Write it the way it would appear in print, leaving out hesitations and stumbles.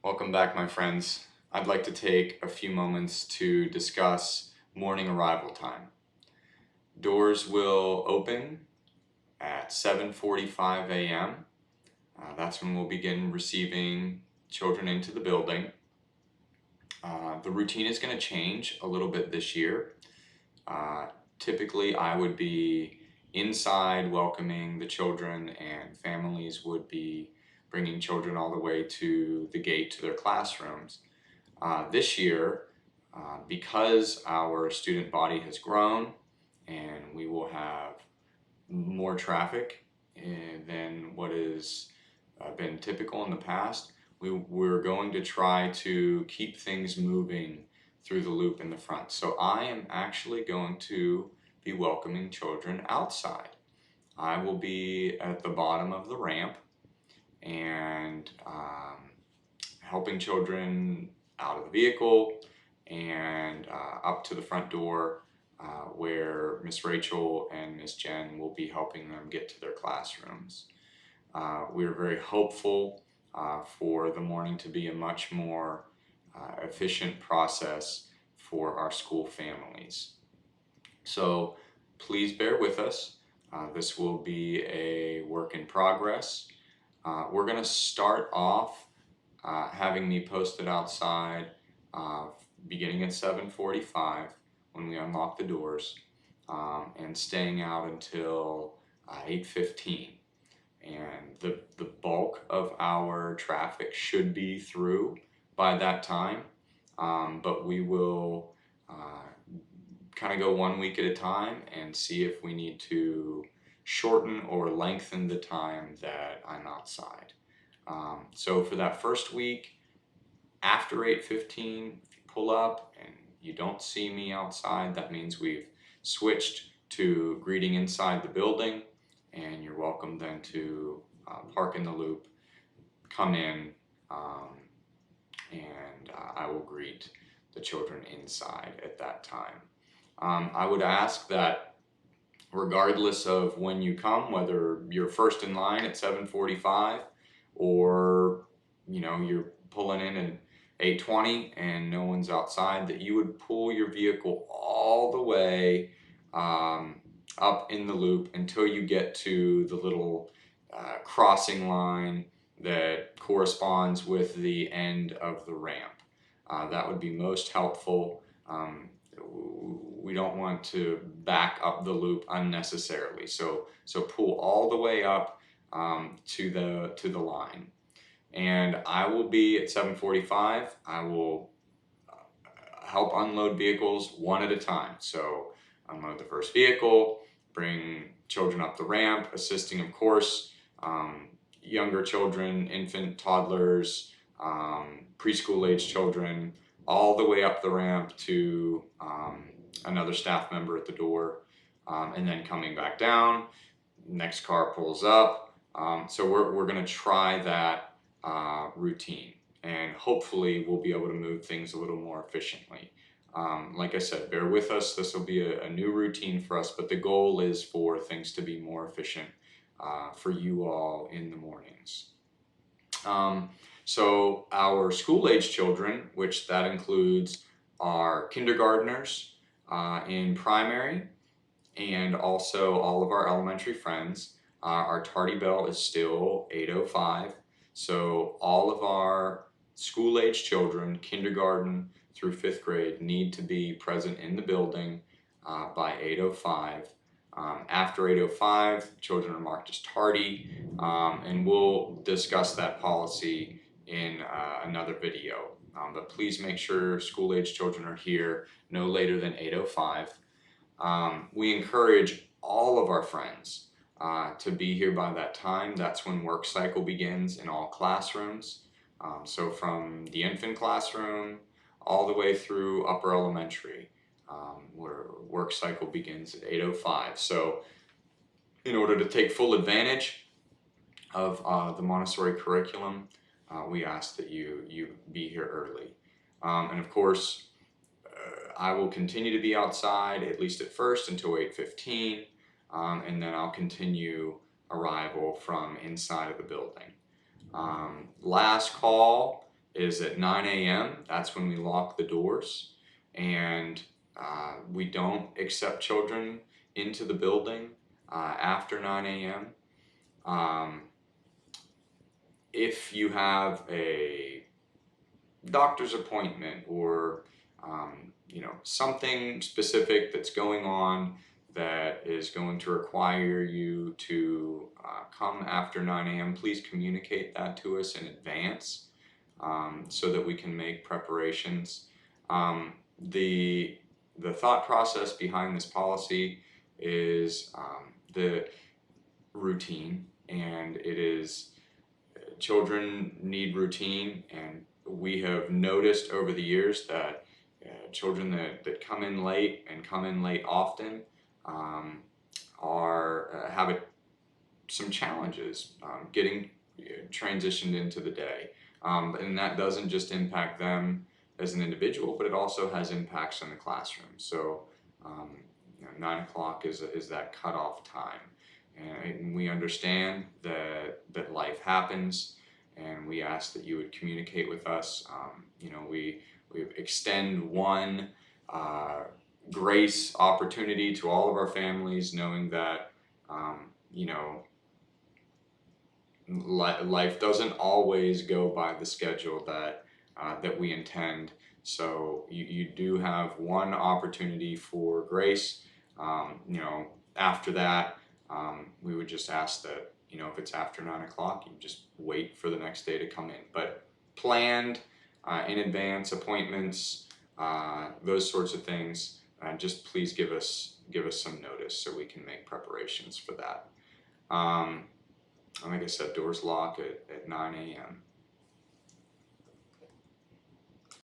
Welcome back, my friends. I'd like to take a few moments to discuss morning arrival time. Doors will open at 7:45 a.m. That's when we'll begin receiving children into the building. The routine is going to change a little bit this year. Uh, Typically, I would be inside welcoming the children, and families would be bringing children all the way to the gate to their classrooms. This year, because our student body has grown and we will have more traffic than what has been typical in the past, we're going to try to keep things moving through the loop in the front. So I am actually going to be welcoming children outside. I will be at the bottom of the ramp and helping children out of the vehicle and up to the front door where Miss Rachel and Miss Jen will be helping them get to their classrooms. We are very hopeful for the morning to be a much more efficient process for our school families. So please bear with us. This will be a work in progress. We're going to start off having me posted outside beginning at 7:45 when we unlock the doors and staying out until 8:15. And the bulk of our traffic should be through by that time, but we will kind of go 1 week at a time and see if we need to shorten or lengthen the time that I'm outside. So for that first week, after 8:15, if you pull up and you don't see me outside, that means we've switched to greeting inside the building, and you're welcome then to park in the loop, come in, and I will greet the children inside at that time. I would ask that regardless of when you come, whether you're first in line at 7:45 or you're pulling in at 8:20 and no one's outside, that you would pull your vehicle all the way up in the loop until you get to the little crossing line that corresponds with the end of the ramp. That would be most helpful. We don't want to back up the loop unnecessarily. So pull all the way up to the line. And I will be at 7:45. I will help unload vehicles one at a time. So unload the first vehicle, bring children up the ramp, assisting, of course, younger children, infant, toddlers, preschool age children, all the way up the ramp to another staff member at the door, and then coming back down. Next car pulls up. So we're going to try that routine, and hopefully we'll be able to move things a little more efficiently. Like I said, bear with us. This will be a new routine for us, but the goal is for things to be more efficient for you all in the mornings. So our school-age children, which that includes our kindergartners in primary and also all of our elementary friends, our tardy bell is still 8:05. So all of our school-age children, kindergarten through 5th grade, need to be present in the building by 8:05. After 8:05, children are marked as tardy, and we'll discuss that policy in another video. But please make sure school-age children are here no later than 8:05. We encourage all of our friends to be here by that time. That's when work cycle begins in all classrooms. So from the infant classroom all the way through upper elementary, where work cycle begins at 8:05. So in order to take full advantage of the Montessori curriculum, we ask that you be here early. And of course, I will continue to be outside, at least at first, until 8:15, and then I'll continue arrival from inside of the building. Last call is at 9 a.m. That's when we lock the doors, and we don't accept children into the building after 9 a.m. If you have a doctor's appointment or something specific that's going on that is going to require you to come after 9 a.m., please communicate that to us in advance so that we can make preparations. The thought process behind this policy is the routine, and it is children need routine, and we have noticed over the years that children that come in late and come in late often are have some challenges getting transitioned into the day, and that doesn't just impact them as an individual, but it also has impacts on the classroom. So 9 o'clock is that cutoff time. And we understand that life happens, and we ask that you would communicate with us. We extend one grace opportunity to all of our families, knowing that life doesn't always go by the schedule that we intend. So you do have one opportunity for grace. After that, we would just ask that, if it's after 9 o'clock, you just wait for the next day to come in. But planned in advance appointments, those sorts of things, just please give us some notice so we can make preparations for that. Like I said, doors lock at 9 a.m.